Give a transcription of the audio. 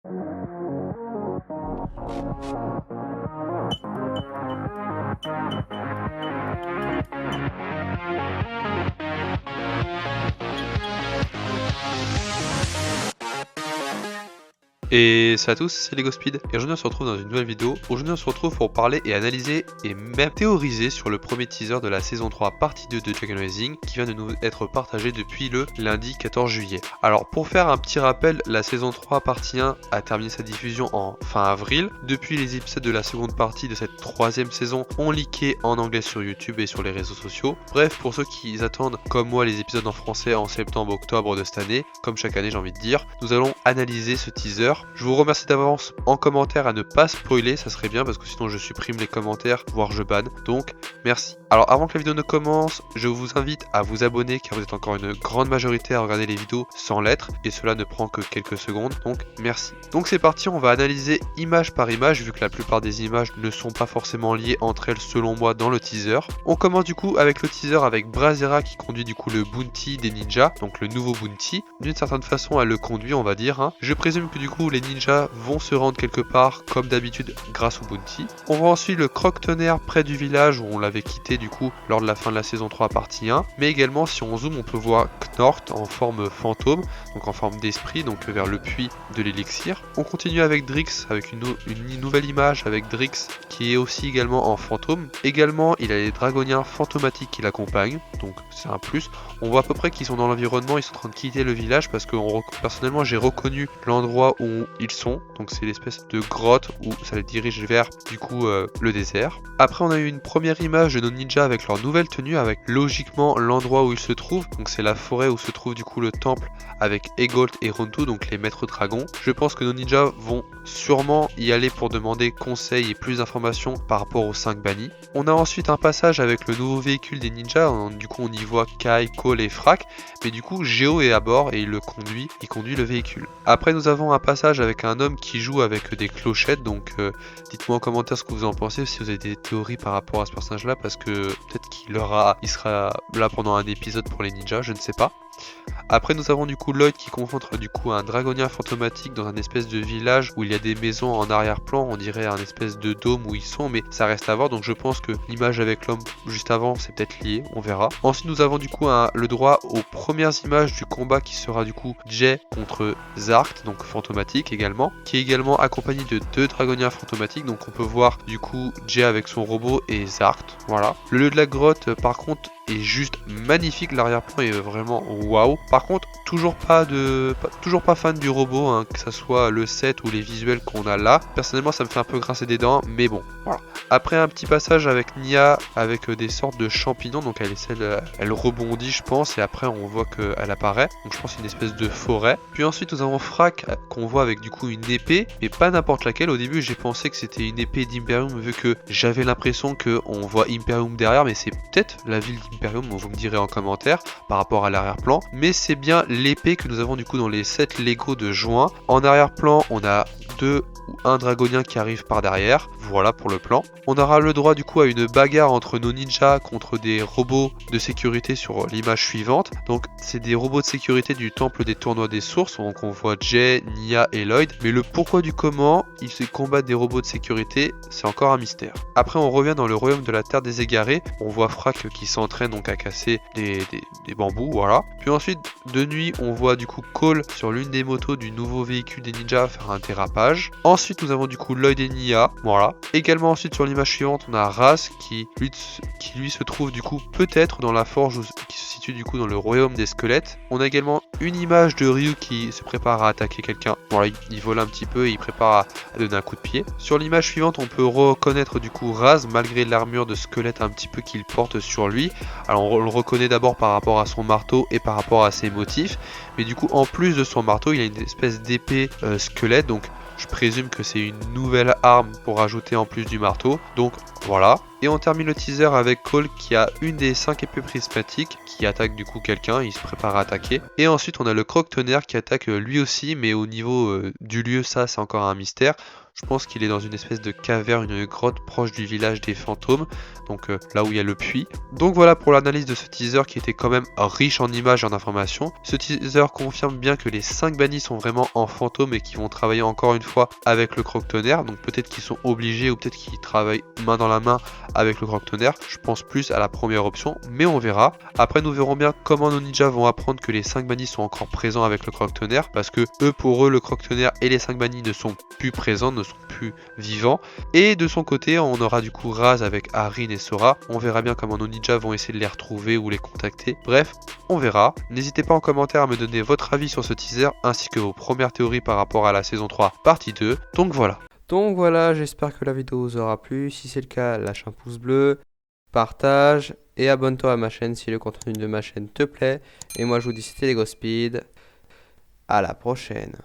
Et salut à tous, c'est LegoSpeed et aujourd'hui on se retrouve dans une nouvelle vidéo. Aujourd'hui on se retrouve pour parler et analyser et même théoriser sur le premier teaser de la saison 3 partie 2 de Dragon Rising qui vient de nous être partagé depuis le lundi 14 juillet. Alors pour faire un petit rappel, la saison 3 partie 1 a terminé sa diffusion en fin avril. Depuis, les épisodes de la seconde partie de cette troisième saison ont leaké en anglais sur YouTube et sur les réseaux sociaux. Bref, pour ceux qui attendent comme moi les épisodes en français en septembre-octobre de cette année, comme chaque année j'ai envie de dire, nous allons analyser ce teaser. Je vous remercie d'avance en commentaire à ne pas spoiler, ça serait bien parce que sinon je supprime les commentaires, voire je banne, donc merci. Alors avant que la vidéo ne commence, je vous invite à vous abonner car vous êtes encore une grande majorité à regarder les vidéos sans lettres et cela ne prend que quelques secondes, donc merci. Donc c'est parti, on va analyser image par image vu que la plupart des images ne sont pas forcément liées entre elles selon moi dans le teaser. On commence du coup avec le teaser avec Brazzera qui conduit du coup le bounty des ninjas, donc le nouveau bounty. D'une certaine façon elle le conduit on va dire. Je présume que du coup les ninjas vont se rendre quelque part comme d'habitude grâce au bounty. On voit ensuite le croque-tonnerre près du village où on l'avait quitté du coup lors de la fin de la saison 3 partie 1. Mais également si on zoome on peut voir Knort en forme fantôme, donc en forme d'esprit, donc vers le puits de l'élixir. On continue avec Drix avec une nouvelle image avec Drix qui est aussi également en fantôme. Également il a les dragoniens fantomatiques qui l'accompagnent, donc c'est un plus. On voit à peu près qu'ils sont dans l'environnement, ils sont en train de quitter le village parce que personnellement j'ai reconnu l'endroit où ils sont, donc c'est l'espèce de grotte où ça les dirige vers du coup le désert. Après on a eu une première image de nos ninjas avec leur nouvelle tenue, avec logiquement l'endroit où ils se trouvent, donc c'est la forêt où se trouve du coup le temple avec Egolt et Rontu, donc les maîtres dragons. Je pense que nos ninjas vont sûrement y aller pour demander conseil et plus d'informations par rapport aux 5 bannis. On a ensuite un passage avec le nouveau véhicule des ninjas, du coup on y voit Kai, Cole et Frak, mais du coup Geo est à bord et il conduit le véhicule. Après nous avons un passage avec un homme qui joue avec des clochettes, donc dites-moi en commentaire ce que vous en pensez, si vous avez des théories par rapport à ce personnage là, parce que peut-être il sera là pendant un épisode pour les ninjas, je ne sais pas. Après nous avons du coup Lloyd qui confronte du coup un dragonien fantomatique dans un espèce de village où il y a des maisons en arrière-plan, on dirait un espèce de dôme où ils sont, mais ça reste à voir, donc je pense que l'image avec l'homme juste avant c'est peut-être lié, on verra. Ensuite nous avons du coup le droit aux premières images du combat qui sera du coup Jay contre Zart, donc fantomatique également, qui est également accompagné de 2 dragoniens fantomatiques, donc on peut voir du coup Jay avec son robot et Zart, voilà. Le lieu de la grotte par contre est juste magnifique, l'arrière-plan est vraiment waouh. Par contre, toujours pas fan du robot, que ça soit le set ou les visuels qu'on a là. Personnellement, ça me fait un peu grincer des dents, mais bon, voilà. Après un petit passage avec Nia avec des sortes de champignons, donc elle rebondit je pense, et après on voit qu'elle apparaît, donc je pense une espèce de forêt. Puis ensuite nous avons Frak qu'on voit avec du coup une épée, mais pas n'importe laquelle. Au début j'ai pensé que c'était une épée d'Imperium vu que j'avais l'impression qu'on voit Imperium derrière, mais c'est peut-être la ville d'Imperium, vous me direz en commentaire par rapport à l'arrière-plan, mais c'est bien l'épée que nous avons du coup dans les 7 Lego de juin. En arrière-plan on a 2 ou un dragonien qui arrive par derrière, voilà pour le plan. On aura le droit du coup à une bagarre entre nos ninjas contre des robots de sécurité sur l'image suivante. Donc c'est des robots de sécurité du temple des tournois des sources, donc on voit Jay, Nia et Lloyd, mais le pourquoi du comment ils se combattent des robots de sécurité, c'est encore un mystère. Après on revient dans le royaume de la terre des égarés, on voit Frak qui s'entraîne donc à casser des bambous, voilà. Puis ensuite de nuit on voit du coup Cole sur l'une des motos du nouveau véhicule des ninjas faire un dérapage. Ensuite nous avons du coup Lloyd et Nia, voilà. Également ensuite sur l'image suivante on a Raz qui lui se trouve du coup peut-être dans la forge qui se situe du coup dans le royaume des squelettes. On a également une image de Ryu qui se prépare à attaquer quelqu'un. Voilà, il vole un petit peu et il prépare à donner un coup de pied. Sur l'image suivante on peut reconnaître du coup Raz malgré l'armure de squelette un petit peu qu'il porte sur lui. Alors on le reconnaît d'abord par rapport à son marteau et par rapport à ses motifs, mais du coup en plus de son marteau il a une espèce d'épée squelette, donc je présume que c'est une nouvelle arme pour ajouter en plus du marteau, donc voilà. Et on termine le teaser avec Cole qui a une des 5 épées prismatiques qui attaque du coup quelqu'un, il se prépare à attaquer. Et ensuite on a le croque-tonnerre qui attaque lui aussi, mais au niveau du lieu ça c'est encore un mystère. Je pense qu'il est dans une espèce de caverne, une grotte proche du village des fantômes, donc là où il y a le puits. Donc voilà pour l'analyse de ce teaser qui était quand même riche en images et en informations. Ce teaser confirme bien que les 5 bannis sont vraiment en fantôme et qui vont travailler encore une fois avec le croque-tonnerre. Donc peut-être qu'ils sont obligés ou peut-être qu'ils travaillent main dans la main avec le croque-tonnerre. Je pense plus à la première option, mais on verra. Après nous verrons bien comment nos ninjas vont apprendre que les 5 bannis sont encore présents avec le croque-tonnerre, parce que pour eux le croque-tonnerre et les 5 bannis ne sont plus présents, ne sont plus vivants. Et de son côté on aura du coup Raz avec Arin et Sora. On verra bien comment nos ninjas vont essayer de les retrouver ou les contacter. Bref, on verra. N'hésitez pas en commentaire à me donner votre avis sur ce teaser ainsi que vos premières théories par rapport à la saison 3 partie 2. Donc voilà, j'espère que la vidéo vous aura plu. Si c'est le cas, lâche un pouce bleu, partage et abonne-toi à ma chaîne si le contenu de ma chaîne te plaît. Et moi je vous dis c'était LegoSpeed. À la prochaine.